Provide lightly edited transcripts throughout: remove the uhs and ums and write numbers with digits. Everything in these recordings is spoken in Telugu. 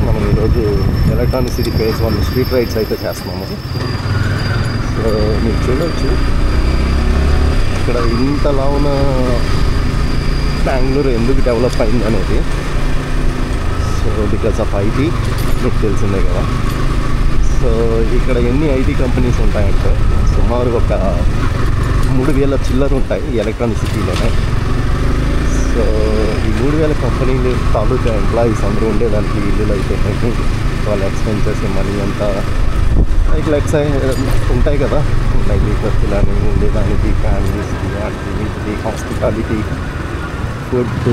మనం ఈరోజు electronic city phase 1 street rides అయితే చేస్తున్నాము. సో మీరు చూడవచ్చు ఇక్కడ ఇంతలా ఉన్న బెంగళూరు ఎందుకు డెవలప్ అయింది అనేది. సో బికాస్ ఆఫ్ ఐటీ, మీకు తెలిసిందే కదా. సో ఇక్కడ ఎన్ని ఐటీ కంపెనీస్ ఉంటాయంటే సుమారు ఒక 3000 చిల్లర ఉంటాయి ఈ ఎలక్ట్రానిక్ సిటీలోనే. సో ఈ 3000 కంపెనీలు తాలూకా ఎంప్లాయీస్ అందరూ ఉండేదానికి ఇల్లులు అయిపోయినాయి. వాళ్ళ ఎక్స్పెన్సెస్ మనీ అంతా లైక్ ఉంటాయి కదా, డైలీ ఖర్చులని ఉండేదానికి, ఫ్యామిలీస్కి, వాటికి వీటికి, హాస్పిటాలిటీ, ఫుడ్,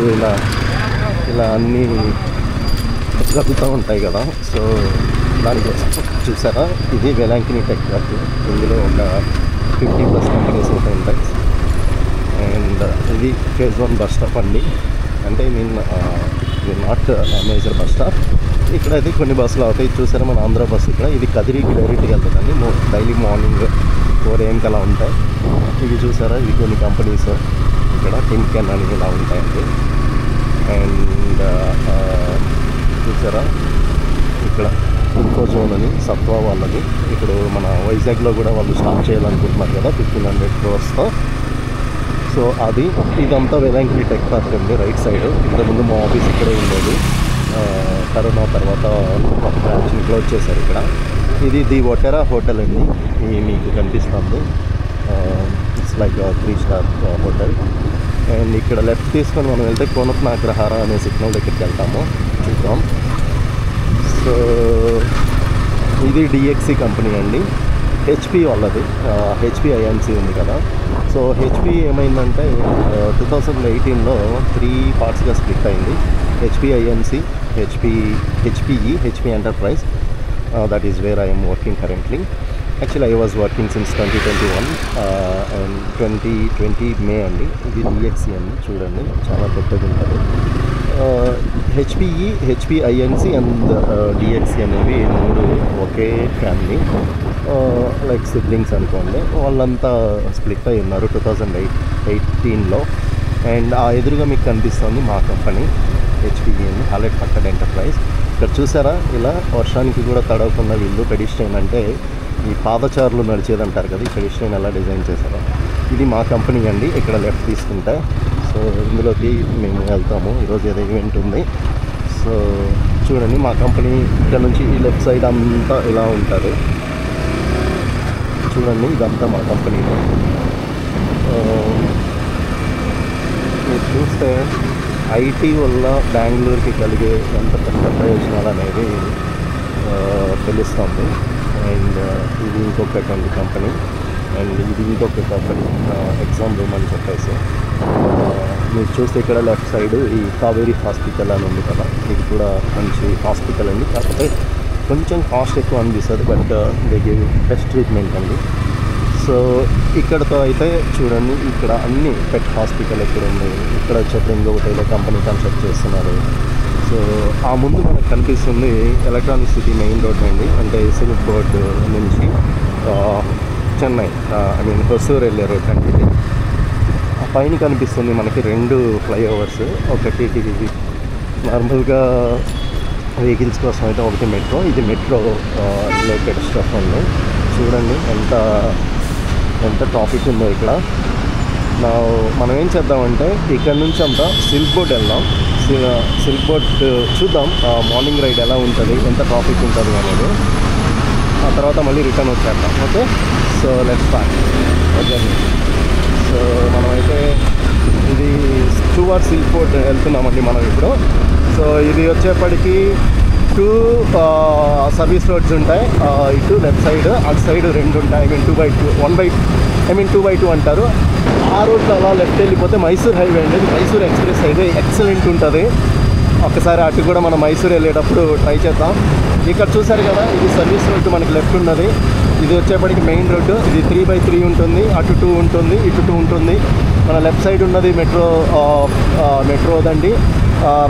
ఇలా అన్నీ జరుగుతూ ఉంటాయి కదా. సో దానికోసం చూసారా, ఇది వెలాంకినీ టెక్ పార్క్. ఇందులో ఒక 50+ కంపెనీస్ అయితే ఉంటాయి. అండ్ ఇది ఫేజ్ 1 బస్ స్టాప్ అండి. అంటే ఇది నాట్ మేజర్ బస్ స్టాప్. ఇక్కడైతే కొన్ని బస్సులు అవుతాయి. చూసారా మన ఆంధ్ర బస్సు ఇక్కడ, ఇది కదిరికి డైరెక్ట్గా వెళ్తుందండి. డైలీ మార్నింగ్ 4 AM అలా ఉంటాయి. ఇవి చూసారా, ఇవి కొన్ని కంపెనీస్ ఇక్కడ టింకెన్ అని ఇలా ఉంటాయండి. అండ్ చూసారా ఇక్కడ ఇన్ఫోజోన్ అని సత్వా వాళ్ళని ఇప్పుడు మన వైజాగ్లో కూడా వాళ్ళు స్టార్ట్ చేయాలనుకుంటున్నారు కదా 1500 crores. సో ఇదంతా వెలాంకినీ టెక్ పార్క్ అండి. రైట్ సైడ్ ఇంతకుముందు మా ఆఫీస్ ఇక్కడే ఉండేది. కరోనా తర్వాత బ్రాంచ్ని క్లోజ్ చేశారు ఇక్కడ. ఇది ది ఒటెరా హోటల్ అండి. ఇది మీకు కనిపిస్తుంది. It's like 3 star hotel. And ఇక్కడ లెఫ్ట్ తీసుకొని మనం వెళ్తే కోనప్ నాగ్రహార అనే సిగ్నల్ దగ్గరికి వెళ్తాము. చూద్దాం. సో ఇది డిఎక్సీ కంపెనీ అండి, హెచ్పి వాళ్ళది. హెచ్పి ఐఎన్సి ఉంది కదా. సో హెచ్పి ఏమైందంటే 2018లో 3 పార్ట్స్గా స్ప్లిట్ అయింది. HP INC, HP enterprise. That is where I'm working currently. Actually I was working since 2021 and 2020 మే అండి. ఇది డిఎక్సీ అండి, చూడండి చాలా పెద్దది ఉంటుంది. హెచ్పి ఐఎన్సి అండ్ డిఎక్సీ అనేవి 3 ఒకే ఫ్యామిలీ, లైక్ సిబ్లింగ్స్ అనుకోండి. వాళ్ళంతా స్ప్లిట్ అయి ఉన్నారు 2018లో. అండ్ ఆ ఎదురుగా మీకు కనిపిస్తుంది మా కంపెనీ హెచ్పిఈ అని, హాలెట్ పక్కడ్ ఎంటర్ప్రైజ్. ఇక్కడ చూసారా, ఇలా వర్షానికి కూడా తడవకుండా వీళ్ళు పెడిస్ట్రైన్, అంటే ఈ పాదచారులు నడిచేదంటారు కదా, ఈ పెడిస్ట్రైన్ ఎలా డిజైన్ చేశారో. ఇది మా కంపెనీ అండి. ఇక్కడ లెఫ్ట్ తీసుకుంటే సో ఇందులోకి మేము వెళ్తాము. ఈరోజు ఏదో ఈవెంట్ ఉంది. సో చూడండి మా కంపెనీ ఇక్కడ నుంచి ఈ లెఫ్ట్ సైడ్ అంతా ఇలా ఉంటుంది. చూడండి ఇదంతా మా కంపెనీలో. మీరు చూస్తే ఐటీ వల్ల బెంగళూరుకి కలిగే ఎంత పెద్ద ప్రయోజనాలు అనేది తెలుస్తుంది. అండ్ ఇది ఇంకొకటి కంపెనీ, అండ్ ఇది ఇంకొక కంపెనీ ఎగ్జామ్ రూమ్ అని చెప్పేసి. మీరు చూస్తే ఇక్కడ లెఫ్ట్ సైడ్ ఈ కావేరీ హాస్పిటల్ అని ఉంది కదా, ఇది కూడా మంచి హాస్పిటల్ అండి. కాకపోతే కొంచెం కాస్ట్ ఎక్కువ అనిపిస్తుంది, but they give best treatment అండి. సో ఇక్కడతో అయితే చూడండి, ఇక్కడ అన్ని పెట్ హాస్పిటల్ ఇక్కడ ఉంది. ఇక్కడ వచ్చేప్పుడు ఇంకొకటి ఏదో కంపెనీ కన్స్ట్రక్ట్ చేస్తున్నారు. సో ఆ ముందు మనకు కనిపిస్తుంది ఎలక్ట్రానిక్ సిటీ మెయిన్ రోడ్ అండి. అంటే సిల్క్ బోర్డ్ నుంచి చెన్నై హొసూర్ వెళ్ళే రోడ్ అండి ఇది. ఆ పైన కనిపిస్తుంది మనకి 2 ఫ్లైఓవర్స్. ఒకటి నార్మల్గా వెహికల్స్ కోసం అయితే, ఒకటి మెట్రో. ఇది మెట్రో రిలేటెడ్ స్టఫ్ అండి. చూడండి ఎంత ట్రాఫిక్ ఉందో ఇక్కడ. మనం ఏం చేద్దామంటే ఇక్కడ నుంచి అంతా సిల్క్ బోర్డ్ వెళ్దాం. సిల్క్ బోర్డ్ చూద్దాం మార్నింగ్ రైడ్ ఎలా ఉంటుంది, ఎంత ట్రాఫిక్ ఉంటుంది అనేది. ఆ తర్వాత మళ్ళీ రిటర్న్ వచ్చేద్దాం. Okay, so let's start. Okay, so మనమైతే ఇది టువర్డ్స్ సిల్క్ బోర్డ్ వెళ్తున్నామండి మనం ఇప్పుడు. సో ఇది వచ్చేప్పటికి 2 సర్వీస్ రోడ్స్ ఉంటాయి. ఇటు లెఫ్ట్ సైడ్, అటు సైడ్ 2 ఉంటాయి. 2x2 అంటారు. ఆ రోడ్లో అలా లెఫ్ట్ వెళ్ళిపోతే మైసూర్ హైవే అండి. మైసూర్ ఎక్స్ప్రెస్ హైవే ఎక్సలెంట్ ఉంటుంది. ఒకసారి అటు కూడా మనం మైసూర్ వెళ్ళేటప్పుడు ట్రై చేద్దాం. ఇక్కడ చూసారు కదా, ఇది సర్వీస్ రోడ్డు మనకి లెఫ్ట్ ఉన్నది. ఇది వచ్చేప్పటికి మెయిన్ రోడ్డు. ఇది 3x3 ఉంటుంది. అటు 2 ఉంటుంది, ఇటు 2 ఉంటుంది. మన లెఫ్ట్ సైడ్ ఉన్నది మెట్రోదండి.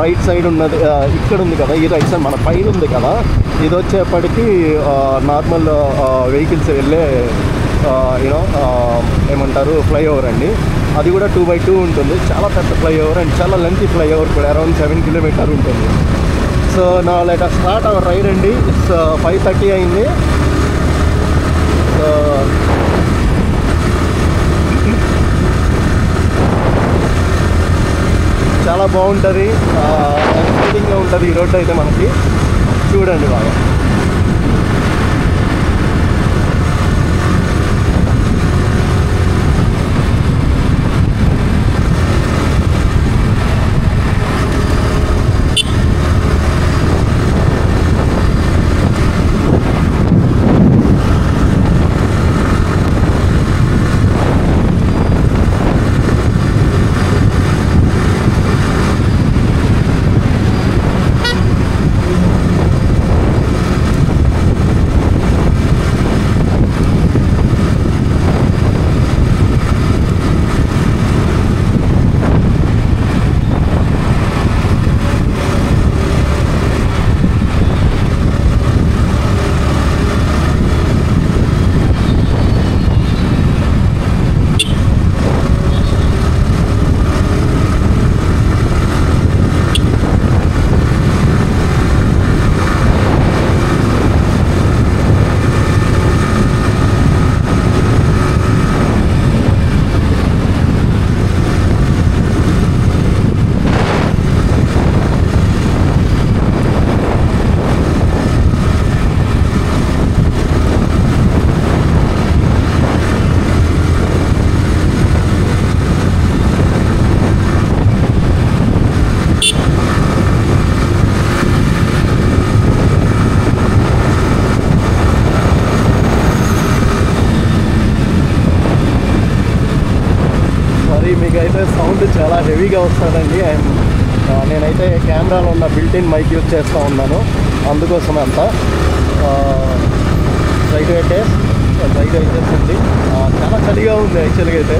రైట్ సైడ్ ఉన్నది ఇక్కడ ఉంది కదా, ఈ రైట్ సైడ్ మన పైన ఉంది కదా, ఇది వచ్చేప్పటికి నార్మల్ వెహికల్స్ వెళ్ళే ఏమంటారు ఫ్లైఓవర్ అండి. అది కూడా 2x2 ఉంటుంది. చాలా పెద్ద ఫ్లైఓవర్ అండ్ చాలా లెంతీ ఫ్లైఓవర్ కూడా, అరౌండ్ 7 కిలోమీటర్ ఉంటుంది. సో నా let us start our ride అండి. ఇట్స్ 5:30 అయింది. సో చాలా బాగుంటుంది, ఎక్సైటింగ్గా ఉంటుంది ఈ రోడ్డు అయితే మనకి. చూడండి బాగా. మీకైతే సౌండ్ చాలా హెవీగా వస్తుందండి. అండ్ నేనైతే కెమెరాలో ఉన్న బిల్ట్-ఇన్ మైక్ యూజ్ చేస్తూ ఉన్నాను, అందుకోసమే అంతా. రైట్ వచ్చేసింది. చాలా చలిగా ఉంది యాక్చువల్గా అయితే.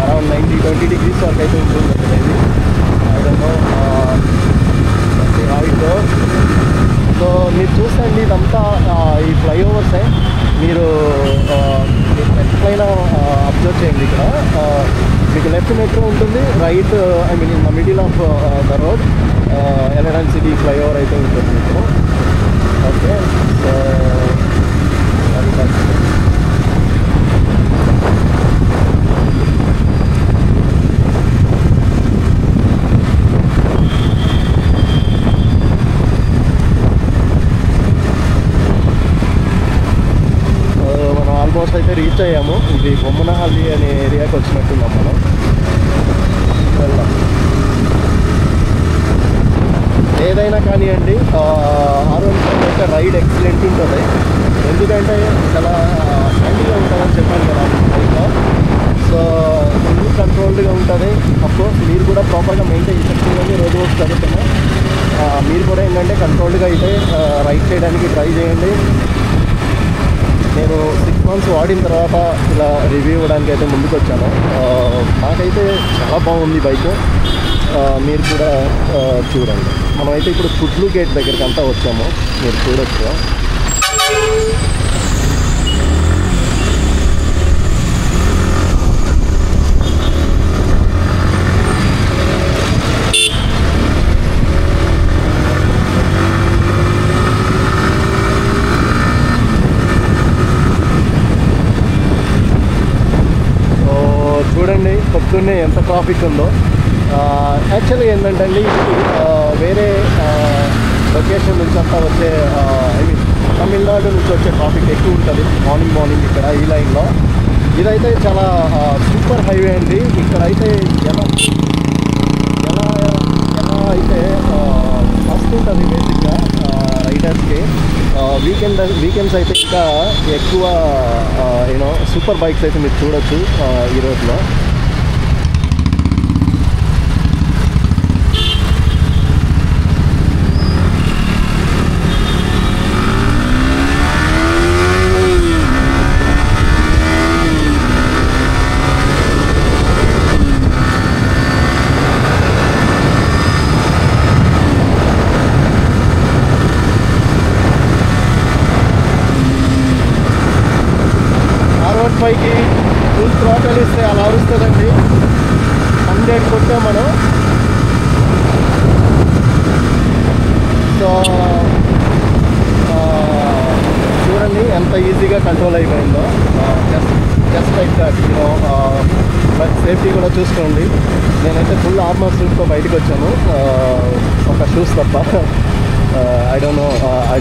అరౌండ్ 20 degrees వరకు అయితే ఉంటుంది అనేది. ఐడనో హాయితో. సో మీరు చూసండి ఇదంతా ఈ ఫ్లైఓవర్సే. మీరు ఎట్లయినా అబ్జర్వ్ చేయండి. ఇక్కడ మీకు లెఫ్ట్ మెట్రో ఉంటుంది, right I mean in the middle of the road LN city flyover అయితే ఉంటుంది మీకు. ఓకే, సో ఆల్మోస్ట్ అయితే రీచ్ అయ్యాము. ఇది బొమ్మనహల్లి అనే ఏరియాకి వచ్చినట్టున్నాం మనం. వెళ్దాం. ఏదైనా కానివ్వండి, R15 అయితే రైడ్ ఎక్సలెంట్ ఉంటుంది. ఎందుకంటే చాలా హ్యాండీగా ఉంటుందని చెప్పాను కదా బైక్లో. సో ఫుల్ కంట్రోల్డ్గా ఉంటుంది. అఫ్కోర్స్ మీరు కూడా ప్రాపర్గా మెయింటైన్ చేసుకుంటే రోజు చదువుతున్నా మీరు కూడా ఏంటంటే కంట్రోల్డ్గా అయితే రైడ్ చేయడానికి ట్రై చేయండి. నేను 6 months వాడిన తర్వాత ఇలా రివ్యూ ఇవ్వడానికి అయితే ముందుకు వచ్చాను. నాకైతే చాలా బాగుంది బైక్. మీరు కూడా చూడండి. మనమైతే ఇప్పుడు కుడ్లు గేట్ దగ్గరికి అంతా వచ్చాము, మీరు చూడొచ్చు. చూడండి పొద్దున్నే ఎంత ట్రాఫిక్ ఉందో. యాక్చువల్గా ఏంటంటే అండి, వేరే లొకేషన్ నుంచి అంతా వచ్చే ఐ మీన్ తమిళనాడు నుంచి వచ్చే ట్రాఫిక్ ఎక్కువ ఉంటుంది మార్నింగ్ ఇక్కడ ఈ లైన్లో. ఇదైతే చాలా సూపర్ హైవే అండి. ఇక్కడైతే ఎలా అయితే వస్తుంటుంది బేసిక్గా రైడర్స్కి. వీకెండ్స్ అయితే ఇంకా ఎక్కువ యూనో సూపర్ బైక్స్ అయితే మీరు చూడొచ్చు ఈ రోడ్లో. R15కి ఫుల్ థ్రాటల్ ఇస్తే అలా అరుస్తుందండి. 100 కొట్టే మనం ఈజీగా కంట్రోల్ అయిపోయిందో just like that but safety కూడా చూసుకోండి. నేనైతే ఫుల్ ఆర్మర్ సూట్తో బయటకు వచ్చాను, ఒక షూస్ తప్ప. I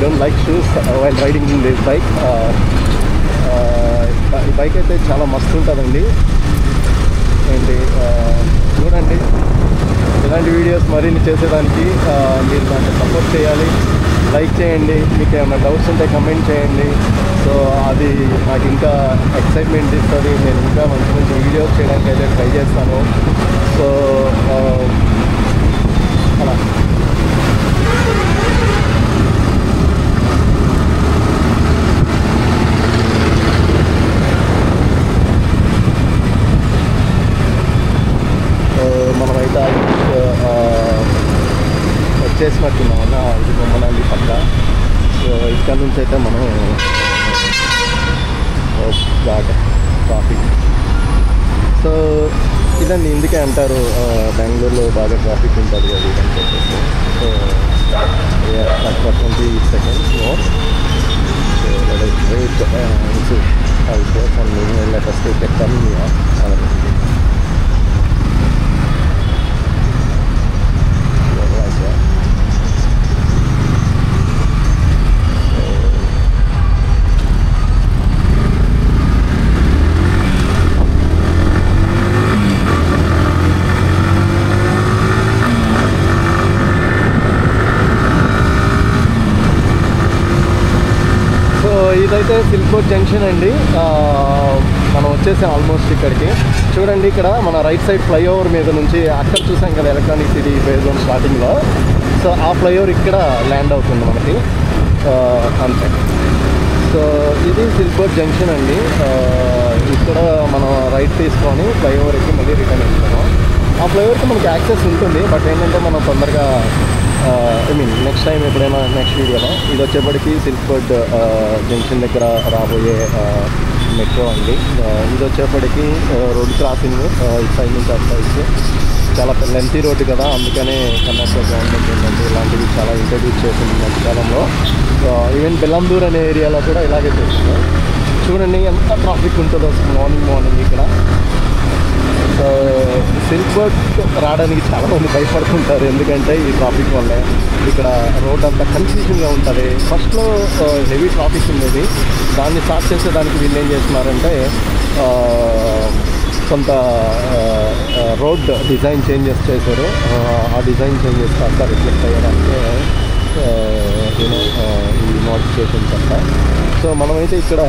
don't like shoes while riding in this bike. ఈ బైక్ అయితే చాలా మస్తు ఉంటుందండి. ఏంటి చూడండి, ఇలాంటి వీడియోస్ మరిన్ని చేసేదానికి మీరు దాన్ని సపోర్ట్ చేయాలి, లైక్ చేయండి. మీకు ఏమైనా డౌట్స్ ఉంటే కమెంట్ చేయండి. సో అది నాకు ఇంకా ఎక్సైట్మెంట్ ఇస్తుంది. నేను ఇంకా మంచి మంచి వీడియోస్ చేయడానికి అయితే ట్రై చేస్తాను. సో అలా మనమైతే వచ్చేసినట్టున్నాం అన్న, ఇది బొమ్మనండి పక్క. సో ఇక్కడ నుంచి అయితే మనం ట్రాఫిక్. సో ఇదండి, ఇందుకే అంటారు బెంగళూరులో బాగా ట్రాఫిక్ ఉంటుంది అది అని చెప్పేసి. సో తక్కువ 20 seconds more. So let us wait and see how it goes, and let us take a turn here. ఇదైతే సిల్క్ బోర్డ్ జంక్షన్ అండి. మనం వచ్చేసాం ఆల్మోస్ట్ ఇక్కడికి. చూడండి, ఇక్కడ మన రైట్ సైడ్ ఫ్లైఓవర్ మీద నుంచి అక్కడ చూసాం కదా ఎలక్ట్రానిక్ సిటీ ఫేజ్ 1 స్టార్టింగ్లో. సో ఆ ఫ్లైఓవర్ ఇక్కడ ల్యాండ్ అవుతుంది మనకి అంతే. సో ఇది సిల్క్ బోర్డ్ జంక్షన్ అండి. ఇక్కడ మనం రైట్ తీసుకొని ఫ్లైఓవర్ ఎక్కి మళ్ళీ రిటర్న్ వెళ్తాము. ఆ ఫ్లైఓవర్కి మనకి యాక్సెస్ ఉంటుంది, బట్ ఏంటంటే మనం తొందరగా నెక్స్ట్ టైం ఎప్పుడైనా నెక్స్ట్ వీడియోలో. ఇది వచ్చేప్పటికి సిల్క్ బోర్డ్ జంక్షన్ దగ్గర రాబోయే మెట్రో అండి. ఇది వచ్చేప్పటికి రోడ్ క్రాసింగ్ ఇటు సైడ్ నుంచి అటు సైడ్స్. చాలా లెంతీ రోడ్డు కదా, అందుకనే కర్ణాటక గవర్నమెంట్ ఏంటంటే ఇలాంటివి చాలా ఇంట్రడ్యూస్ చేసింది మధ్యకాలంలో. ఈవెన్ బెల్లందూర్ అనే ఏరియాలో కూడా ఇలాగే చేస్తుంది. చూడండి ఎంత ట్రాఫిక్ ఉంటుందో మార్నింగ్ ఇక్కడ. సో సిల్క్ బోర్డ్ రావడానికి చాలామంది భయపడుతుంటారు, ఎందుకంటే ఈ ట్రాఫిక్ వల్లే. ఇక్కడ రోడ్ అంతా కన్ఫ్యూజన్గా ఉంటుంది. ఫస్ట్లో హెవీ ట్రాఫిక్ ఉండేది, దాన్ని స్టార్ట్ చేసేదానికి వీళ్ళు ఏం చేస్తున్నారంటే కొంత రోడ్ డిజైన్ చేంజెస్ చేశారు. ఆ డిజైన్ చేంజెస్ కాస్త రిఫ్లెక్ట్ అయ్యడానికి ఈ మోడిఫికేషన్స్ అంట. సో మనమైతే ఇక్కడ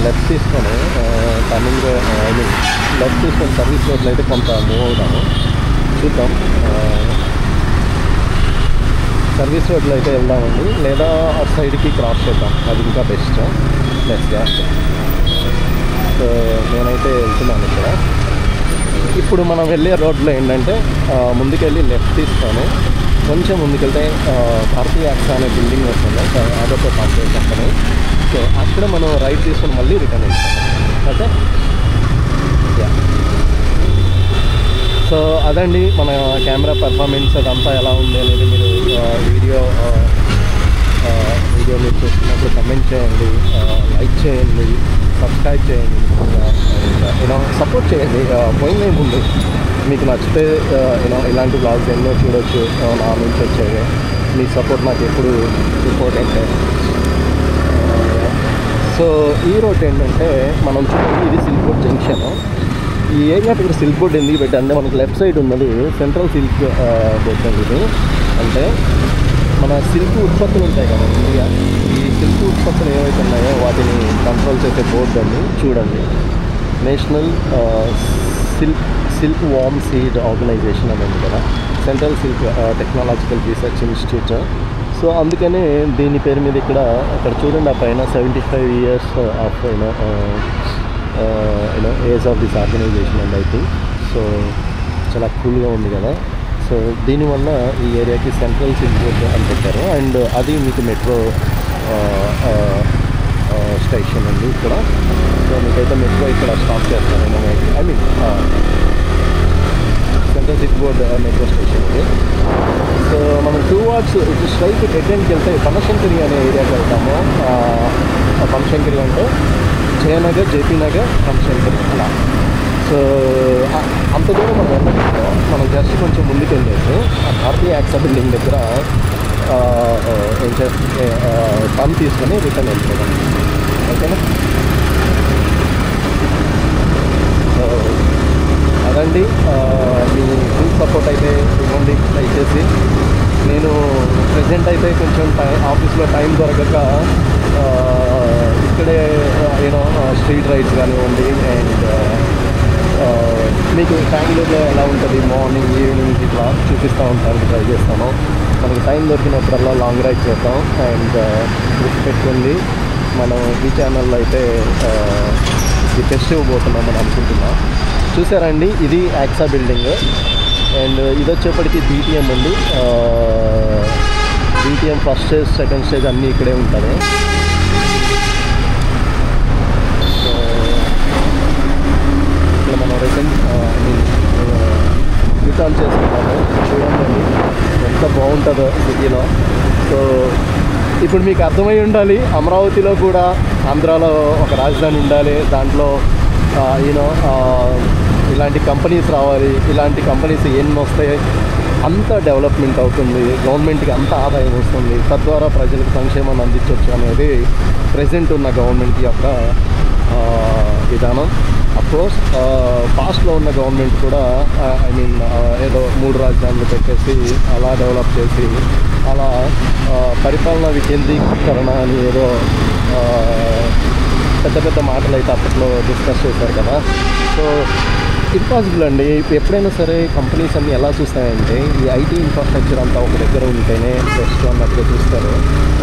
లెఫ్ట్ తీసుకొని లెఫ్ట్ తీసుకొని సర్వీస్ రోడ్లో అయితే కొంత మూవ్ అవుతాము. చూద్దాం, సర్వీస్ రోడ్లో అయితే వెళ్దామండి, లేదా అటు సైడ్కి క్రాస్ చేద్దాం, అది ఇంకా బెస్ట్. సో నేనైతే వెళ్తున్నాను ఇక్కడ. ఇప్పుడు మనం వెళ్ళే రోడ్లో ఏంటంటే ముందుకెళ్ళి లెఫ్ట్ తీసుకొని కొంచెం ముందుకెళ్తే భారతీయ యాక్సా అనే బిల్డింగ్ వస్తుంది, అదొక సాఫ్ట్వేర్ కంపెనీ. సో అక్కడ మనం రైట్ తీసుకొని మళ్ళీ రిటర్న్ వెళ్తాం. ఓకే, సో అదండి మన కెమెరా పర్ఫార్మెన్స్ అదంతా ఎలా ఉంది అనేది మీరు వీడియో మీరు చూస్తున్నప్పుడు కమెంట్ చేయండి, లైక్ చేయండి, సబ్స్క్రైబ్ చేయండి, సపోర్ట్ చేయండి. పోయిందేముంది, మీకు నచ్చితే ఇలాంటి బ్లాగ్స్ ఎన్నో చూడొచ్చు నా నుంచి వచ్చేవి. మీ సపోర్ట్ నాకు ఎప్పుడు ఇంపార్టెంట్. సో ఈ రోడ్ ఏంటంటే మనం చూడండి, ఇది సిల్క్ బోర్డ్ జంక్షన్. ఈ ఏరియా ఇక్కడ సిల్క్ బోర్డ్ ఎందుకు పెట్టంటే మనకి లెఫ్ట్ సైడ్ ఉన్నది సెంట్రల్ సిల్క్ బోర్డ్ అండి. ఇది అంటే మన సిల్క్ ఉత్పత్తులు ఉంటాయి కదా ఇండియా, ఈ సిల్క్ ఉత్పత్తులు ఏవైతే ఉన్నాయో వాటిని కంట్రోల్ చేసే బోర్డు అండి. చూడండి, నేషనల్ సిల్క్ వామ్ సీడ్ ఆర్గనైజేషన్ అని ఉంది కదా, central silk technological research institute. So అందుకనే దీని పేరు మీద ఇక్కడ చూడండి, ఆ పైన 75 years of age of this organisation and I think. So చాలా కూల్గా ఉంది కదా. సో దీనివల్ల ఈ ఏరియాకి సెంట్రల్ సిల్క్ బోర్డ్ అని పెట్టారు. అండ్ అది మీకు మెట్రో స్టేషన్ అండి ఇక్కడ. సో మీకైతే మెట్రో ఇక్కడ స్టాప్ చేస్తారు. I mean central city board metro station ఇది. సో మనం 2 వార్డ్స్ ఇటు స్ట్రైట్ డెడ్ ఎండ్కి వెళ్తే బనశంకరి అనే ఏరియాకి వెళ్తాము. బనశంకరి అంటే జయనగర్, జేపీ నగర్, బనశంకరి అలా. సో అంత దూరం మనం వెళ్ళలేదు. మనం జస్ట్ కొంచెం ముందుకు వెళ్ళేసి ఆ భారతీయ యాక్సా బిల్డింగ్ దగ్గర టర్న్ తీసుకొని రిటర్న్ వెళ్ళిపోయాం. ఓకేనా? సో అదండి, మీ ఫుల్ సపోర్ట్ అయితే ఇవ్వండి దయచేసి. నేను ప్రజెంట్ అయితే కొంచెం ఆఫీస్లో టైం దొరకక ఇక్కడే యూనో స్ట్రీట్ రైడ్స్ కానివ్వండి, అండ్ మీకు బెంగళూరులో ఎలా ఉంటుంది మార్నింగ్ ఈవినింగ్ ఇట్లా చూపిస్తూ ఉంటాను, ట్రై చేస్తాను. మనకి టైం దొరికినప్పుడల్లా లాంగ్ రైడ్ చేద్దాం. అండ్ గుర్తుపెట్టుకోండి, మనం ఈ ఛానల్లో అయితే ఈ ఫెస్టివ్ పోతున్నామని అనుకుంటున్నాం. చూసారండి, ఇది యాక్సా బిల్డింగ్. అండ్ ఇది వచ్చేప్పటికి బీటీఎం అండి. BTM first stage, second stage అన్నీ ఇక్కడే ఉంటుంది. సో ఇక్కడ మనం రిటర్న్ చేసుకున్నాము. చూడండి ఎంత బాగుంటుందో సిటీలో. సో ఇప్పుడు మీకు అర్థమై ఉండాలి, అమరావతిలో కూడా ఆంధ్రాలో ఒక రాజధాని ఉండాలి, దాంట్లో యూనో ఇలాంటి కంపెనీస్ రావాలి, ఇలాంటి కంపెనీస్ ఎన్ని వస్తాయి, అంత డెవలప్మెంట్ అవుతుంది, గవర్నమెంట్కి అంత ఆదాయం వస్తుంది, తద్వారా ప్రజలకు సంక్షేమాన్ని అందించవచ్చు అనేది ప్రజెంట్ ఉన్న గవర్నమెంట్ యొక్క విధానం. అఫ్కోర్స్ పాస్ట్లో ఉన్న గవర్నమెంట్ కూడా ఐ మీన్ ఏదో 3 రాజధానులు పెట్టేసి అలా డెవలప్ చేసి అలా పరిపాలనా వికేంద్రీకరణ అని ఏదో పెద్ద పెద్ద మాటలు అయితే అప్పట్లో డిస్కస్ చేశారు కదా. సో ఇంపాసిబుల్ అండి. ఎప్పుడైనా సరే కంపెనీస్ అన్నీ ఎలా చూస్తాయంటే ఈ ఐటీ ఇన్ఫ్రాస్ట్రక్చర్ అంతా ఒక దగ్గర ఉంటేనే బెస్ట్ అన్నట్టుగా చూస్తారు.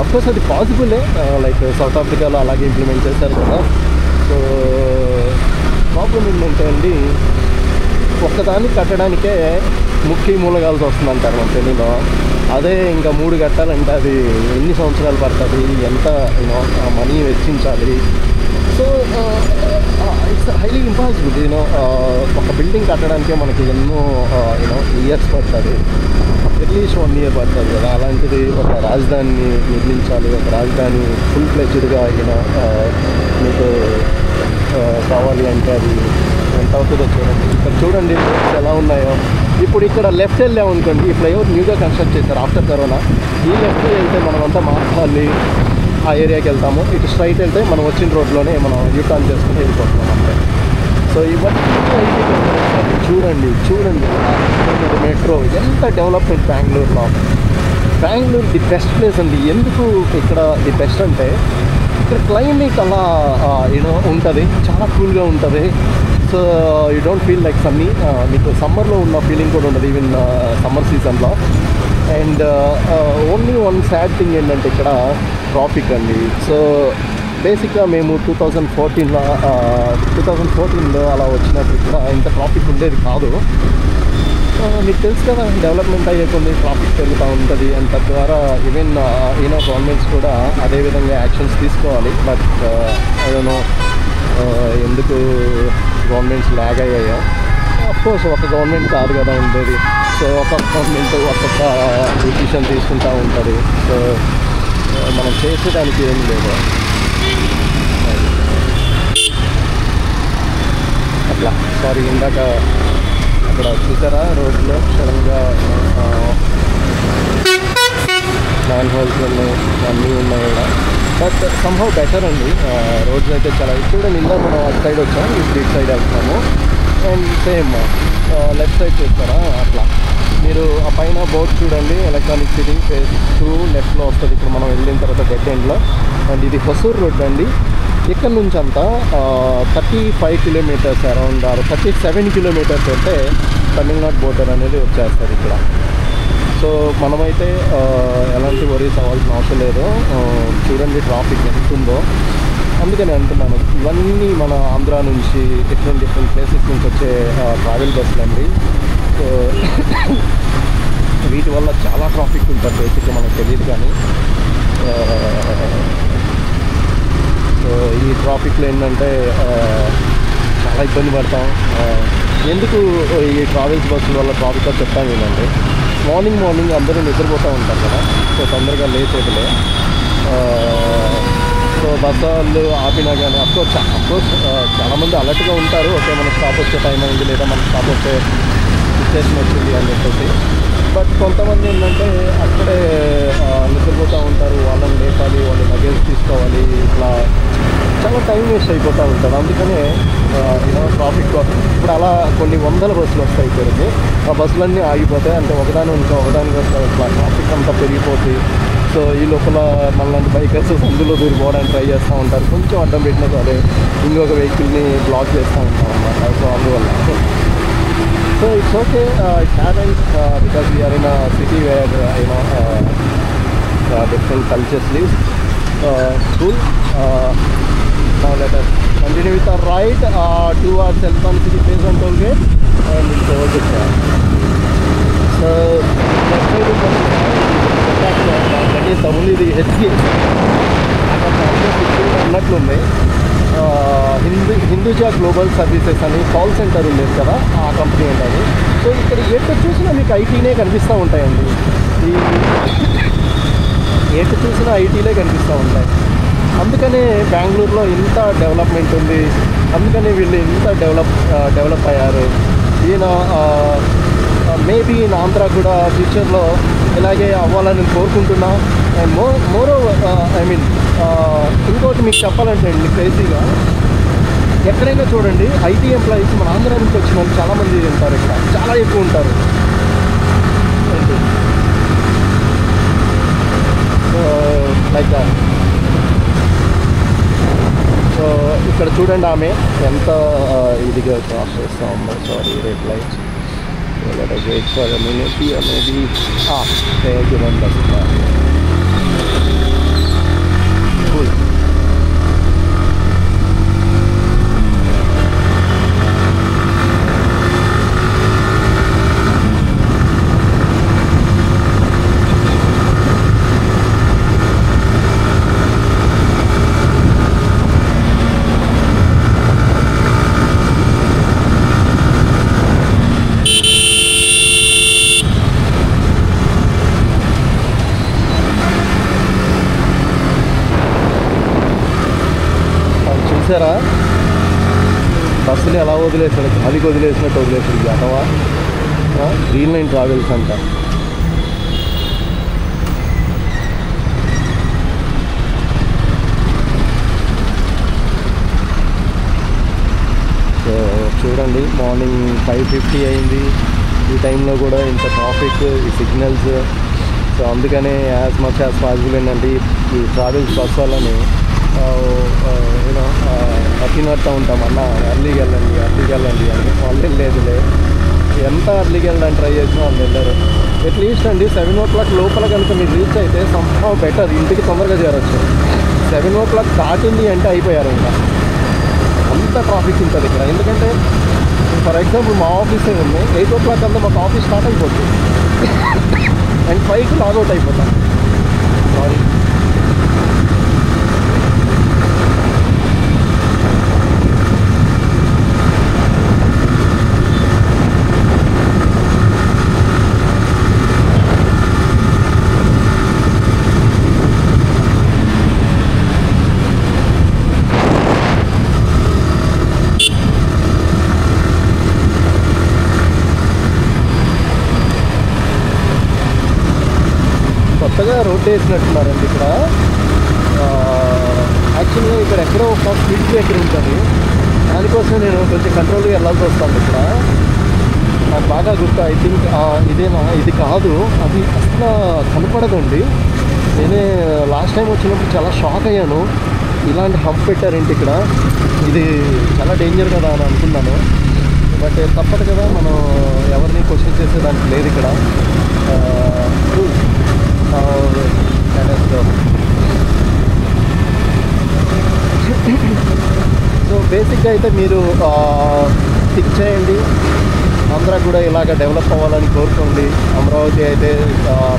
అఫ్కోర్స్ అది పాసిబులే, లైక్ సౌత్ ఆఫ్రికాలో అలాగే ఇంప్లిమెంట్ చేశారు కదా. సో ప్రాబ్లం ఏంటంటే అండి, ఒక్కదాన్ని కట్టడానికే ముఖ్య మూలగాల్సి వస్తుంది అంటారు మన తెలుగులో. అదే ఇంకా 3 కట్టాలంటే అది ఎన్ని సంవత్సరాలు పడుతుంది, ఎంత యూనో మనీ వెచ్చించాలి. So it's highly impossible. You know ఒక బిల్డింగ్ కట్టడానికే మనకి ఎన్నో యూనో ఇయర్స్ పడుతుంది, అట్లీస్ట్ 1 year పడుతుంది కదా. అలాంటిది ఒక రాజధానిని నిర్మించాలి, ఒక రాజధాని ఫుల్ ఫ్లెడ్జ్డ్గా యూనో మీకు కావాలి అంటే అది ఎంత అవుతుందో చూడండి. ఇక్కడ చూడండి రోడ్స్ ఎలా ఉన్నాయో. ఇప్పుడు ఇక్కడ లెఫ్ట్ వెళ్ళామనుకోండి, ఈ ఫ్లైఓవర్ న్యూగా కన్స్ట్రక్ట్ చేశారు ఆఫ్టర్ కరోనా. ఈ లెఫ్ట్ వెళ్తే మనమంతా మార్చాలి ఆ ఏరియాకి వెళ్తాము. ఇటు స్ట్రైట్ వెళ్తే మనం వచ్చిన రోడ్లోనే మనం యూటర్న్ చేసుకుని వెళ్ళిపోతున్నాం అంతే. సో ఇవన్నీ చూడండి చూడండి మెట్రో ఎంత డెవలప్మెంట్ బెంగళూరులో. బెంగళూరు ది బెస్ట్ ప్లేస్ అండి. ఎందుకు ఇక్కడ ది బెస్ట్ అంటే ఇక్కడ క్లైమేట్ అలా యూనో ఉంటుంది, చాలా కూల్గా ఉంటుంది. So you don't feel like Sunny. మీకు సమ్మర్లో ఉన్న ఫీలింగ్ కూడా ఉండదు, ఈవెన్ సమ్మర్ సీజన్లో. And only one sad thing ఏంటంటే ఇక్కడ ట్రాఫిక్ అండి. సో బేసిక్గా మేము 2014లో అలా వచ్చినప్పుడు కూడా ఇంత ట్రాఫిక్ ఉండేది కాదు. మీకు తెలుసు కదా, డెవలప్మెంట్ అయ్యే కొన్ని ట్రాఫిక్ పెరుగుతూ ఉంటుంది. అండ్ తద్వారా ఈవెన్ యూనో గవర్నమెంట్స్ కూడా అదేవిధంగా యాక్షన్స్ తీసుకోవాలి. బట్ ఏదైనా ఎందుకు గవర్నమెంట్స్ ల్యాగ్ అయ్యాయో. అఫ్కోర్స్ ఒక గవర్నమెంట్ కాదు కదా ఉండేది. సో ఒక గవర్నమెంట్ ఒక్కొక్క డిసిషన్ తీసుకుంటూ ఉంటుంది. సో మనం చేసేదానికి ఏం లేదు అట్లా. సారీ, ఇందాక అక్కడ చూసారా రోడ్లో సడన్గా మ్యాన్ హోల్స్ ఉన్నాయి, అన్నీ ఉన్నాయి కూడా. బట్ సంహౌ బెటర్ అండి. రోడ్స్ అయితే చాలా చూడండి. ఇందాక మనం అటు సైడ్ వచ్చాము, ఇటు సైడ్ వెళ్తున్నాము. అండ్ సేమ్ లెఫ్ట్ సైడ్ చూస్తారా అట్లా. మీరు ఆ పైన బోర్డ్ చూడండి, ఎలక్ట్రానిక్ సిటీ ఫేజ్ 2 లెఫ్ట్లో వస్తుంది. ఇప్పుడు మనం వెళ్ళిన తర్వాత డెడ్ ఎండ్లో. అండ్ ఇది హొసూర్ రోడ్ అండి. ఇక్కడ నుంచి అంతా 35 kilometers అరౌండ్ 37 kilometers అయితే తమిళనాడు బోర్డర్ అనేది వచ్చేస్తుంది ఇక్కడ. సో మనమైతే ఎలాంటి వరీస్ అవ్వాల్సిన అవసరం లేదు. చూడండి ట్రాఫిక్ ఎంత ఉందో. అందుకని అంటున్నాను, ఇవన్నీ మన ఆంధ్ర నుంచి డిఫరెంట్ ప్లేసెస్ నుంచి వచ్చే ట్రావెల్ బస్సులు అండి. సో వీటి వల్ల చాలా ట్రాఫిక్ ఉంటుంది. బేసిక్గా మనకు తెలియదు కానీ సో ఈ ట్రాఫిక్లో ఏంటంటే చాలా ఇబ్బంది పడతాం. ఎందుకు ఈ ట్రావెల్స్ బస్సుల వల్ల ట్రాఫిక్ అని చెప్తాను ఏంటంటే, మార్నింగ్ అందరూ నిద్రపోతూ ఉంటారు కదా, సో తొందరగా లేచేదిలే. సో బస్సు వాళ్ళు ఆపినా కానీ అఫ్కోర్స్ చాలామంది అలర్ట్గా ఉంటారు. ఓకే, మన స్టాప్ వచ్చే టైం అయింది, లేదా మన స్టాప్ వచ్చే సిచ్యువేషన్ వచ్చింది అని చెప్పేసి. బట్ కొంతమంది ఏంటంటే అక్కడే నిద్రపోతూ ఉంటారు. వాళ్ళని లేపాలి, వాళ్ళ లగేజ్ తీసుకోవాలి, ఇట్లా చాలా టైం వేస్ట్ అయిపోతూ ఉంటారు. అందుకనే ట్రాఫిక్ ఇప్పుడు అలా కొన్ని వందల బస్సులు వస్తాయి ఇక్కడికి. ఆ బస్సులన్నీ ఆగిపోతాయి. అంటే ఒకదానికి వస్తాయి, ఇట్లా ట్రాఫిక్ అంతా పెరిగిపోతుంది. సో ఈ లోపల మనలాంటి బైకర్స్ అందులో దూరిపోవడానికి ట్రై చేస్తూ ఉంటారు. కొంచెం అడ్డం పెట్టినా సరే ఇంకొక వెహికల్ని బ్లాక్ చేస్తూ ఉంటాం అన్నమాట. సో అందువల్ల so it's okay, it happens because we are in a city where different cultures live. Cool. Now let us continue with our ride towards Eltham City based on toll gate and we'll go over the track. So let's try to go that is only the HGA. అన్నట్లుంది. హిందూజా గ్లోబల్ సర్వీసెస్ అని కాల్ సెంటర్ ఉండేది కదా, ఆ కంపెనీ ఉంటుంది. సో ఇక్కడ ఎటు చూసినా మీకు ఐటీనే కనిపిస్తూ ఉంటాయండి. ఎటు చూసినా ఐటీలే కనిపిస్తూ ఉంటాయి. అందుకనే బెంగళూరులో ఇంత డెవలప్మెంట్ ఉంది. అందుకనే వీళ్ళు ఇంత డెవలప్ అయ్యారు. మేబీ ఇన్ ఆంధ్ర కూడా ఫ్యూచర్లో ఇలాగే అవ్వాలని కోరుకుంటున్నా. అండ్ మోర్ ఐ మీన్ ఇంకోటి మీకు చెప్పాలంటే అండి, క్రేజీగా ఎక్కడైనా చూడండి ఐటీ ఎంప్లాయీస్ మన ఆంధ్ర నుంచి వచ్చిన వాళ్ళు చాలామంది ఉంటారు. ఇక్కడ చాలా ఎక్కువ ఉంటారు. లైక్ సో ఇక్కడ చూడండి ఆమె ఎంత ఇదిగా క్రాస్ చేస్తూ ఉందో. Sorry, red light. Let us wait for a minute here, maybe. Thank you, man. Cool. చూసారా బస్సుని ఎలా వదిలేసాడు, గాలికి వదిలేసినట్టు వదిలేసాడు. అథవా గ్రీన్ లైన్ ట్రావెల్స్ అంట. సో చూడండి, మార్నింగ్ 5:50 అయింది. ఈ టైంలో కూడా ఇంత ట్రాఫిక్, ఈ సిగ్నల్స్. సో అందుకనే యాజ్ మచ్ యాజ్ పాసిబుల్ ఏంటంటే ఈ ట్రావెల్స్ బస్ వాళ్ళని నచ్చినట్టు ఉంటాం. అన్న అర్లీకి వెళ్ళండి అని. వాళ్ళు లేదులే, ఎంత అర్లీకి వెళ్ళడానికి ట్రై చేసినా వాళ్ళు వెళ్ళారు. అట్లీస్ట్ అండి 7 o'clock లోపల కనుక మీరు రీచ్ అయితే సంహౌ బెటర్, ఇంటికి తొందరగా చేరొచ్చు. 7 o'clock దాటింది అంటే అయిపోయారు. ఇంకా అంత ట్రాఫిక్ ఉంటుంది ఇక్కడ. ఎందుకంటే ఫర్ ఎగ్జాంపుల్ మా ఆఫీసే ఉంది, 8 o'clock అంతా మాకు ఆఫీస్ స్టార్ట్ అయిపోతుంది అండ్ 5కి లాగౌట్ అయిపోతాం. సారీ. కొత్తగా రోడ్ వేసినట్టున్నారండి ఇక్కడ. యాక్చువల్గా ఇక్కడ ఎక్కడో ఒక స్పీడ్ బ్రేకర్ ఉంటుంది, దానికోసం నేను కొంచెం కంట్రోల్గా వెళ్ళాల్సి వస్తాను. ఇక్కడ నాకు బాగా గుర్తు, ఐ థింక్ ఇదేనా, ఇది కాదు, అది అసలు కనపడదండి. నేనే లాస్ట్ టైం వచ్చినప్పుడు చాలా షాక్ అయ్యాను, ఇలాంటి హంప్ పెట్టారేంటి ఇక్కడ, ఇది చాలా డేంజర్ కదా అని అనుకున్నాను. బట్ తప్పదు కదా, మనం ఎవరిని క్వశ్చన్ చేసేదానికి లేదు ఇక్కడ. సో బేసిక్గా అయితే మీరు టిక్ చేయండి, ఆంధ్ర కూడా ఇలాగ డెవలప్ అవ్వాలని కోరుకోండి. అమరావతి అయితే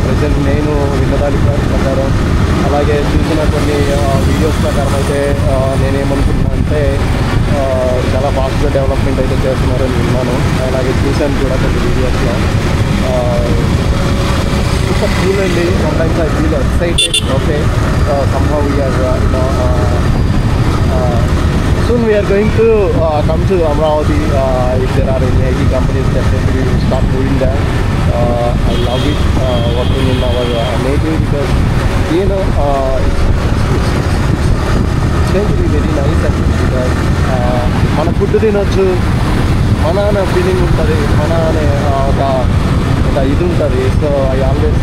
ప్రజెంట్ నేను విన్నదాని ప్రకారం, అలాగే చూసిన కొన్ని వీడియోస్ ప్రకారం అయితే నేనేమనుకుంటున్నా అంటే చాలా ఫాస్ట్గా డెవలప్మెంట్ అయితే చేస్తున్నారని విన్నాను. అలాగే చూశాను కూడా కొన్ని వీడియోస్లో. సూపర్ కూల్ అండి. Sometimes I feel excited. Okay, somehow we are soon we are going to come to Amravati. If there are any IT companies, definitely we will start moving there. I love it working in our native, because you know it's going to be very nice actually, because మన ఫుడ్ తినొచ్చు, మన అనే ఫీలింగ్ ఉంటుంది, మన అనే ఒక ఇది ఉంటుంది. So I always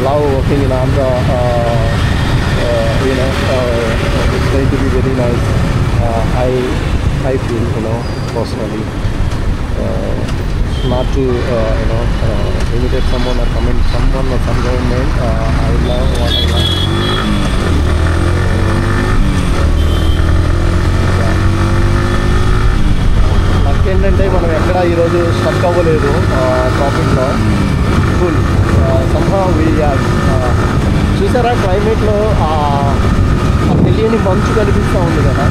love working in Andhra. It's going to be very nice. I feel, personally, not to imitate someone or comment someone or some government. I love what I love. ఏంటంటే మనం ఎక్కడ ఈరోజు స్టక్ అవ్వలేదు ట్రాఫిక్లో. Full somehow we are. చూసారా క్లైమేట్లో తెలియని మంచు కనిపిస్తూ ఉంది కదా.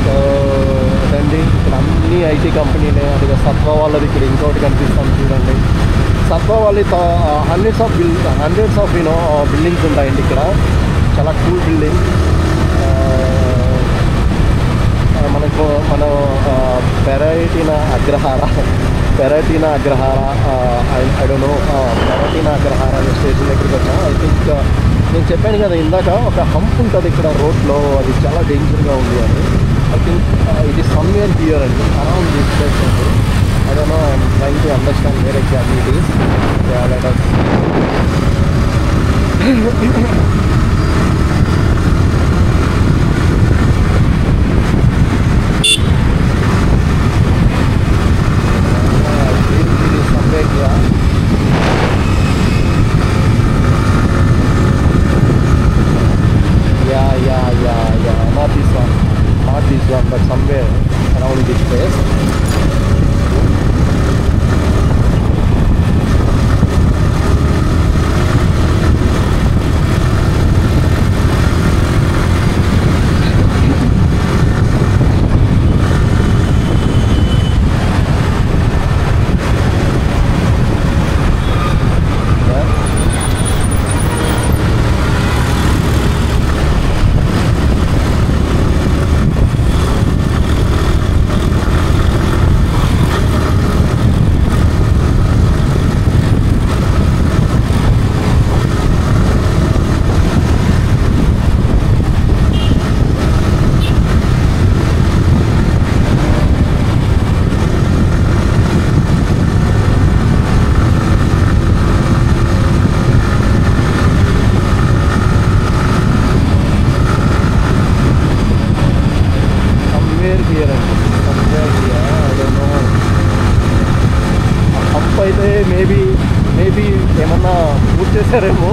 సో అదండి, ఇక్కడ అన్ని ఐటీ కంపెనీలే. అదిగా సత్వ వాళ్ళది ఇక్కడ ఇంకోటి కనిపిస్తాను చూడండి. సత్వ వాళ్ళ హండ్రెడ్స్ ఆఫ్ బిల్డింగ్స్ ఉంటాయండి ఇక్కడ. చాలా కూల్ బిల్డింగ్. మనం పెరటినా Agrahara I don't know, పెరటినా Agrahara అనే స్టేషన్ దగ్గరికి వచ్చాం. ఐ థింక్ నేను చెప్పాను కదా ఇందాక, ఒక హంప్ ఉంటుంది ఇక్కడ రోడ్లో, అది చాలా డేంజర్గా ఉంది అని. I think it is somewhere here అండి, అరౌండ్ దిస్ ప్లేస్ అండి. I don't know, I'm trying to understand where exactly it is. Let us not this one, but somewhere around this place. అయితే మేబీ ఏమన్నా పూర్తి చేశారేమో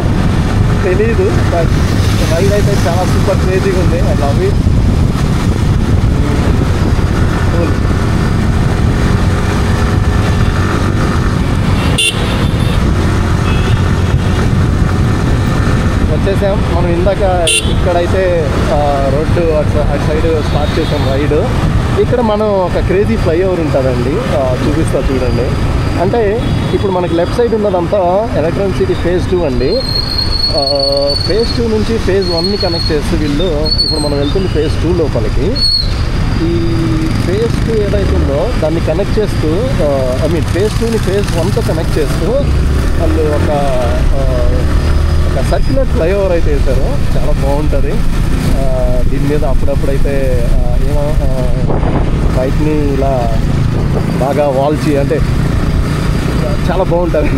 తెలీదు. బట్ రైడ్ అయితే చాలా సూపర్ క్రేజీగా ఉంది. I love it. కూల్. వచ్చేసాం మనం. ఇందాక ఇక్కడైతే రోడ్డు అటు సైడ్ స్టార్ట్ చేసాం రైడ్. ఇక్కడ మనం ఒక క్రేజీ ఫ్లైఓవర్ ఉంటుందండి, చూపిస్తా చూడండి. అంటే ఇప్పుడు మనకి లెఫ్ట్ సైడ్ ఉన్నదంతా ఎలక్ట్రానిక్ సిటీ ఫేజ్ 2 అండి. ఫేజ్ 2 నుంచి ఫేజ్ 1ని కనెక్ట్ చేస్తూ వీళ్ళు, ఇప్పుడు మనం వెళ్తుంది ఫేజ్ 2 లోపలికి. ఈ ఫేజ్ 2 ఏదైతే ఉందో దాన్ని కనెక్ట్ చేస్తూ, ఐ మీన్ ఫేజ్ 2ని ఫేజ్ 1తో కనెక్ట్ చేస్తూ వాళ్ళు ఒక సర్క్యులర్ ఫ్లైఓవర్ అయితే వేశారు. చాలా బాగుంటుంది. దీని మీద అప్పుడప్పుడైతే బైక్ని ఇలా బాగా వాల్చి, అంటే చాలా బాగుంటుంది.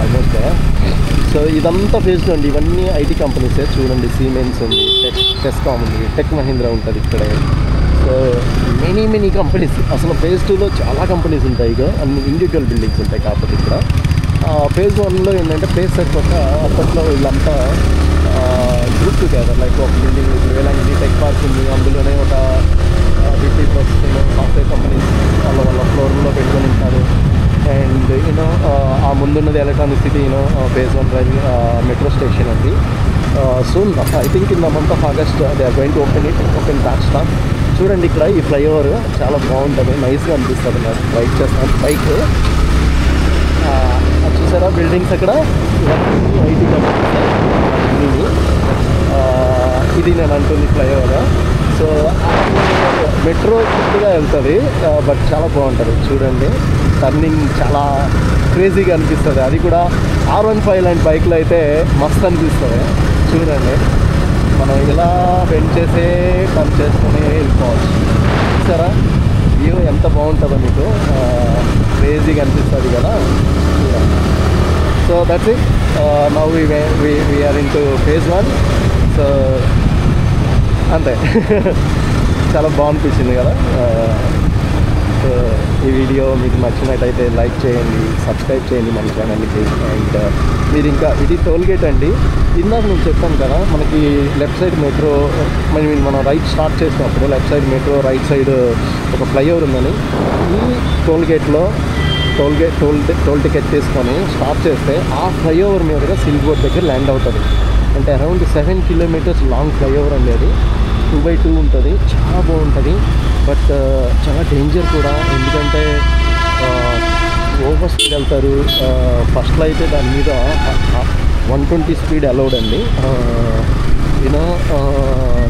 ఆల్మోస్ట్. సో ఇదంతా ఫేజ్ 2 అండి. ఇవన్నీ ఐటీ కంపెనీసే చూడండి. సిమెన్స్ ఉంది, టెస్కామ్ ఉంది, టెక్ మహీంద్రా ఉంటుంది ఇక్కడే. So many companies. అసలు ఫేజ్ 2లో చాలా కంపెనీస్ ఉంటాయి. ఇక అన్ని ఇండివిజువల్ బిల్డింగ్స్ ఉంటాయి. కాకపోతే ఇక్కడ ఫేజ్ 1లో ఏంటంటే ఫేజ్ అయిపోక అప్పట్లో వీళ్ళంతా గ్రూప్ టుగెదర్ లైక్ ఒక బిల్డింగ్ వేలాంటి టెక్ పార్క్ ఉంది, అందులోనే ఒక 50% సాఫ్ట్వేర్ కంపెనీస్ వాళ్ళ ఫ్లోర్లో పెట్టుకొని ఉంటారు. అండ్ ఆ ముందున్నది electronic city phase 1 rail metro station అండి. Soon I think in the month of August they are going to open that stock. చూడండి ఇక్కడ ఈ ఫ్లైఓవర్ చాలా బాగుంటుంది, నైస్గా అనిపిస్తుంది నాకు రైడ్ చేస్తాను బైక్. చూసారా బిల్డింగ్స్ అక్కడ ఐటీ కంపెనీ, ఇది నేను అంటుంది ఫ్లైఓవర్. సో మెట్రో కొద్దిగా వెళ్తుంది బట్ చాలా బాగుంటుంది. చూడండి టర్నింగ్ చాలా క్రేజీగా అనిపిస్తుంది, అది కూడా R15 లాంటి బైక్లో అయితే మస్తు అనిపిస్తుంది. చూడండి మనం ఇలా బెండ్ చేసే టర్న్ చేసుకుని వెళ్ళిపోవచ్చు. చూసారా వ్యూ ఎంత బాగుంటుందో మీకు, క్రేజీగా అనిపిస్తుంది కదా. So that's it. Now we are into phase 1. So అంతే చాలా బాగునిపించింది కదా. సో ఈ వీడియో మీకు నచ్చినట్టయితే లైక్ చేయండి, సబ్స్క్రైబ్ చేయండి మన ఛానల్కి. అండ్ మీరు ఇంకా ఇది టోల్గేట్ అండి, ఇందాక నేను చెప్పాను కదా మనకి లెఫ్ట్ సైడ్ మెట్రో, మనం రైట్ స్టార్ట్ చేసినప్పుడు left side metro, right side ఒక ఫ్లైఓవర్ ఉందని. ఈ టోల్గేట్లో టోల్ టికెట్ తీసుకొని స్టాప్ చేస్తే ఆ ఫ్లైఓవర్ మీదుగా సిల్క్ బోర్డ్ దగ్గర ల్యాండ్ అవుతుంది. అంటే అరౌండ్ 7 కిలోమీటర్స్ లాంగ్ ఫ్లైఓవర్ అనేది 2x2 ఉంటుంది, చాలా బాగుంటుంది. బట్ చాలా డేంజర్ కూడా, ఎందుకంటే ఓవర్ స్పీడ్ వెళ్తారు. ఫస్ట్లో అయితే దాని మీద 120 స్పీడ్ అలౌడ్ అండి.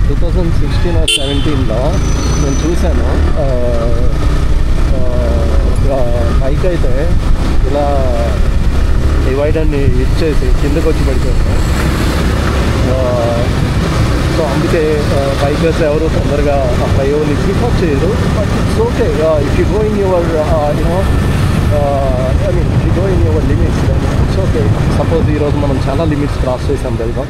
2016 or 17లో నేను చూశాను. బైక్ అయితే ఇలా డివైడర్ని ఇచ్చేసి కిందకు వచ్చి పడిపోయింది. సో అందుకే బైకర్స్ ఎవరు తొందరగా ఆ ఫ్లైఓవర్ని ప్రిఫర్ చేయరు. But it's okay if you go in your I mean if you go in your limits it's okay. Suppose ఈరోజు మనం చాలా లిమిట్స్ క్రాస్ చేసాం తెలుసా.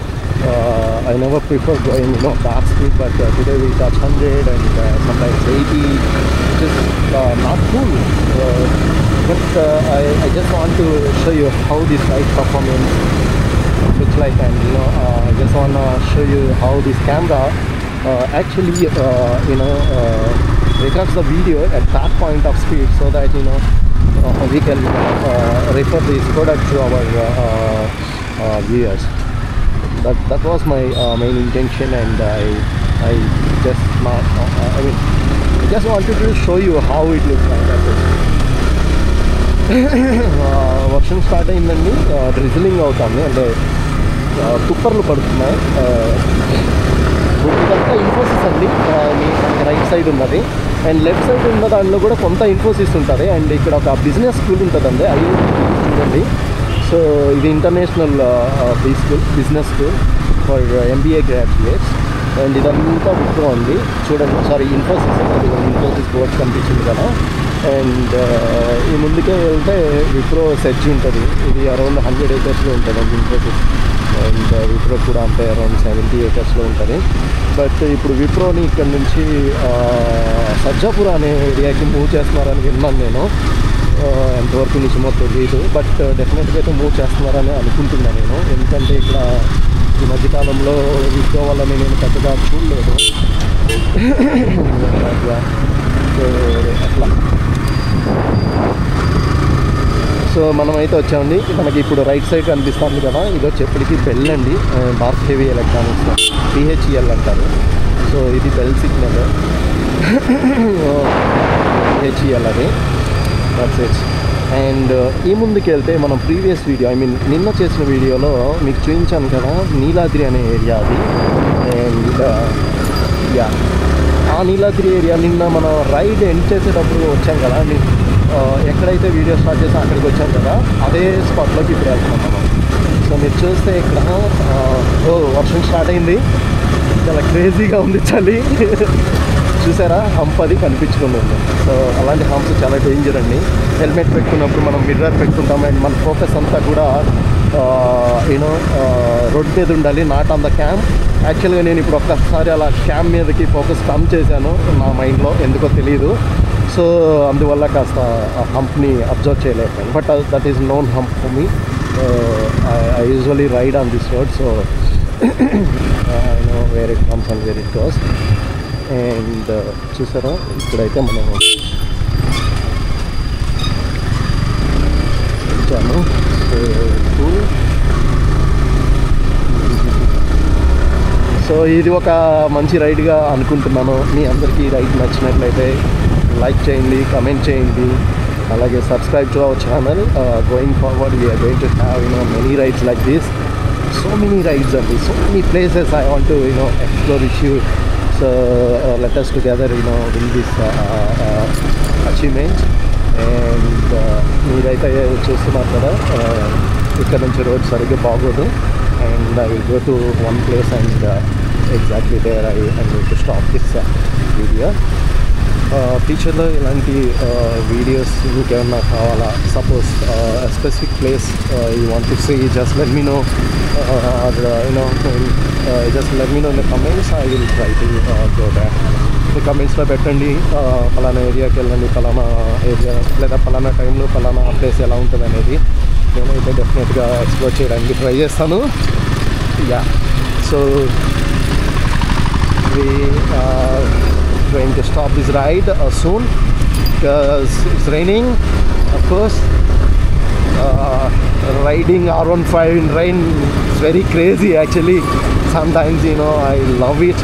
I never prefer going that speed, but today we touch 100 and sometimes 80, which is not cool. But I just want to show you how this ride performance looks like, and I just want to show you how this camera actually records the video at that point of speed, so that we can refer this product to our viewers. That was my main intention, and I just I just wanted to show you how it looks like. That's it. వర్షం స్టార్ట్ అయిందండి, డ్రిజిలింగ్ అవుతుంది, అంటే తుప్పర్లు పడుతున్నాయి. ఇదంతా ఇన్ఫోసిస్ అండి, మనకి రైట్ సైడ్ ఉన్నది. అండ్ లెఫ్ట్ సైడ్ ఉన్న దాంట్లో కూడా కొంత ఇన్ఫోసిస్ ఉంటుంది. అండ్ ఇక్కడ ఒక బిజినెస్ స్కూల్ ఉంటుందండి, అది చూడండి. సో ఇది international business school for MBA graduates. And ఇదంతా విప్రో ఉంది చూడండి. సారీ ఇన్ఫోసిస్, ఇన్ఫోసిస్ బోర్డ్ కనిపించింది కదా. అండ్ ఈ ముందుకే వెళ్తే విప్రో సెర్చ్ ఉంటుంది, ఇది అరౌండ్ 100 acresలో ఉంటుంది ఇన్ఫోసిస్. అండ్ విప్రో కూడా అంతే అరౌండ్ 70 acresలో ఉంటుంది. బట్ ఇప్పుడు విప్రోని ఇక్కడ నుంచి సజ్జాపుర అనే ఏరియాకి మూవ్ చేస్తున్నారని విన్నాను నేను. ఎంతవరకు నిజమో తెలియదు, బట్ డెఫినెట్గా అయితే మూవ్ చేస్తున్నారని అనుకుంటున్నాను నేను. ఎందుకంటే ఇక్కడ ఈ మధ్యకాలంలో విప్రో వాళ్ళని నేను పెద్దగా చూడలేదు. సో అట్లా సో మనమైతే వచ్చామండి. మనకి ఇప్పుడు రైట్ సైడ్ కనిపిస్తుంది కదా, ఇది వచ్చేప్పటికి బెల్ అండి, భారత్ హెవీ ఎలక్ట్రానిక్స్, PHEL అంటారు. సో ఇది బెల్ సిగ్నల్, PHEL అది. That's it. అండ్ ఈ ముందుకు వెళ్తే మనం ప్రీవియస్ వీడియో, ఐ మీన్ నిన్న చేసిన వీడియోలో మీకు చూపించాను కదా నీలాద్రి అనే ఏరియా అది. అండ్ ఆ నీలాద్రి ఏరియా నిన్న మనం రైడ్ ఎండ్ చేసేటప్పుడు వచ్చాం కదా, ఎక్కడైతే వీడియో స్టార్ట్ చేసాం అక్కడికి వచ్చాం కదా, అదే స్పాట్లోకి ఇప్పుడు వెళ్తున్నాం మనం. సో మీరు చూస్తే ఇక్కడ వర్షం స్టార్ట్ అయింది, చాలా క్రేజీగా ఉంది చలి. చూసారా హంప్ అది కనిపించుకుంది. సో అలాంటి హంప్స్ చాలా డేంజర్ అండి. హెల్మెట్ పెట్టుకున్నప్పుడు మనం మిర్రర్ పెట్టుకుంటాం, అండ్ మన ఫోకస్ అంతా కూడా రోడ్ మీద ఉండాలి, నాట్ ఆన్ ద క్యామ్. యాక్చువల్గా నేను ఇప్పుడు ఒక్కసారి అలా క్యామ్ మీదకి ఫోకస్ కమ్ చేశాను నా మైండ్లో, ఎందుకో తెలియదు. సో అందువల్ల కాస్త ఆ హంప్ని అబ్జర్వ్ చేయలేకపోయాను. But that is known hump for me. I usually ride on this road, so I know where it comes and where it goes. And చూసారా ఇక్కడైతే మనం వచ్చాము. సో ఇది ఒక మంచి రైడ్గా అనుకుంటున్నాను. మీ అందరికీ ఈ రైడ్ నచ్చినట్లయితే లైక్ చేయండి, కమెంట్ చేయండి, అలాగే subscribe to our channel. Going forward we're going to have many rides like this. So many rides అండి, so many places I want to explore with you. So let us together win this achievement. And మీరైతే చూస్తున్నారు కదా, ఇక్కడ నుంచి రోడ్ సరిగ్గా బాగోదు. And I will go to one place and exactly there I need to stop this video. ఫ్యూచర్లో ఇలాంటి వీడియోస్ ఇంకేమన్నా కావాలా, suppose specific place you want to see, just let me know, just let me know in the comments. I will try to go back. మీ కమెంట్స్లో పెట్టండి, పలానా ఏరియాకి వెళ్ళండి, పలానా ఏరియా లేదా పలానా టైంలో పలానా ప్లేస్ ఎలా ఉంటుంది అనేది. నేనైతే డెఫినెట్గా ఎక్స్ప్లోర్ చేయడానికి ట్రై చేస్తాను. Yeah, so we are going to stop this ride soon because it's raining, of course. Riding R15 in rain is very crazy actually. Sometimes I love it.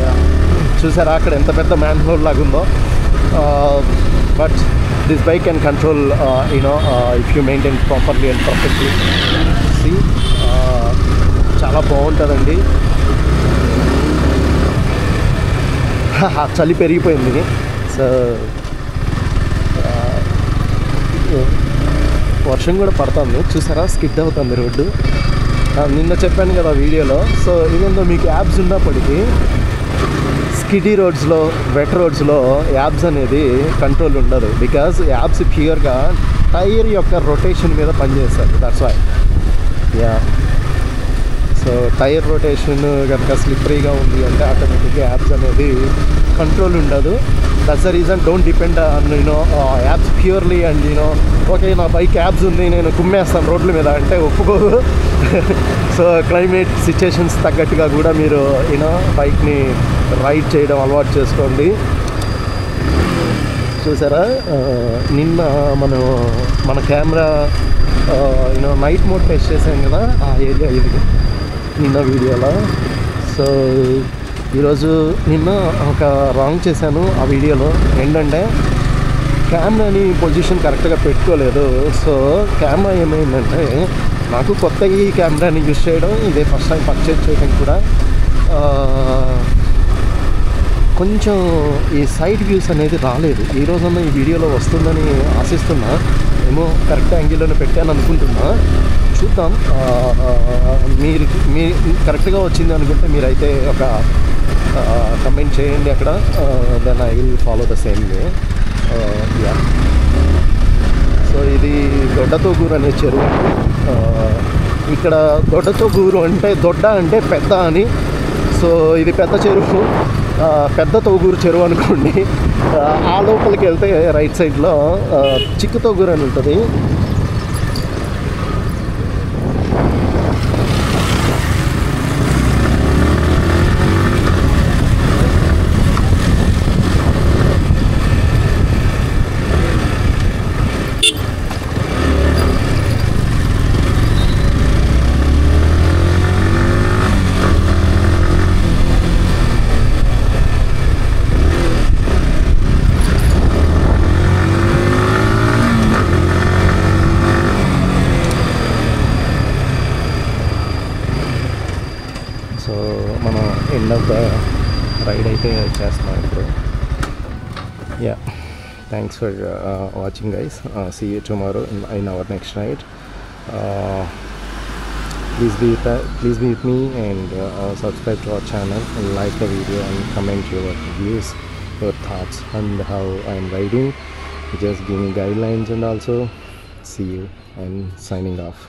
Yeah, చూసారా అక్కడ ఎంత పెద్ద మ్యాన్ హోల్ లాగా ఉందో. But this bike can control if you maintain properly and perfectly. See, చాలా బాగుంటుందండి. చలి పెరిగిపోయింది. సో వర్షం కూడా పడుతుంది. చూసారా స్కిడ్ అవుతుంది రోడ్డు. నిన్న చెప్పాను కదా వీడియోలో. సో ఇదేందో మీకు యాప్స్ ఉన్నప్పటికీ స్కిడీ రోడ్స్లో, వెట్ రోడ్స్లో యాబ్స్ అనేది కంట్రోల్ ఉండదు. బికాజ్ యాబ్స్ ప్యూర్గా టైర్ యొక్క రొటేషన్ మీద పనిచేస్తుంది. That's why. Yeah, so tyre rotation కనుక స్లిప్పరీగా ఉంది అంటే ఆటోమేటిక్గా యాబ్స్ అనేది కంట్రోల్ ఉండదు. That's the reason. Don't depend on ABS purely. And okay నా బైక్ యాబ్స్ ఉంది, నేను కుమ్మేస్తాను రోడ్ల మీద అంటే ఒప్పుకోదు. సో క్లైమేట్ సిచ్యుయేషన్స్ తగ్గట్టుగా కూడా మీరు బైక్ని రైడ్ చేయడం అలవాటు చేసుకోండి. చూసారా నిన్న మన కెమెరా నైట్ మోడ్ టెస్ట్ చేసాం కదా, ఆ ఏరియా ఇది నిన్న వీడియోలో. సో ఈరోజు నిన్న ఒక రాంగ్ చేశాను ఆ వీడియోలో. ఏంటంటే కెమెరాని పొజిషన్ కరెక్ట్గా పెట్టుకోలేదు. సో కెమెరా ఏమైందంటే నాకు కొత్తగా ఈ కెమెరాని యూజ్ చేయడం ఇదే ఫస్ట్ టైం పర్చేజ్ చేయడం కూడా కొంచెం ఈ సైడ్ వ్యూస్ అనేది రాలేదు. ఈ రోజున ఈ వీడియోలో వస్తుందని ఆశిస్తున్నా. ఏమో కరెక్ట్ యాంగిల్లోనే పెట్టాను అనుకుంటున్నా. చూద్దాం. మీ కరెక్ట్గా వచ్చింది అనుకుంటే మీరైతే ఒక కమెంట్ చేయండి అక్కడ. Then I will follow the same way. Yeah, so ఇది దొడ్డతోగూరు అనే చెరువు. ఇక్కడ దొడ్డతోగూరు అంటే దొడ్డ అంటే పెద్ద అని. సో ఇది పెద్ద చెరువు, పెద్ద తోగూరు చెరువు అనుకోండి. ఆ లోపలికి వెళ్తే రైట్ సైడ్లో చిక్కు తోగూరు అని ఉంటుంది. సో మనం ఎండ్ ఆఫ్ ద రైడ్ అయితే చేస్తున్నాం ఇప్పుడు. Yeah, thanks for watching guys. See you tomorrow in our next ride. Please be with me and subscribe to our channel and like the video and comment your views, your thoughts on how I am riding. Just give me guidelines and also see you and signing off.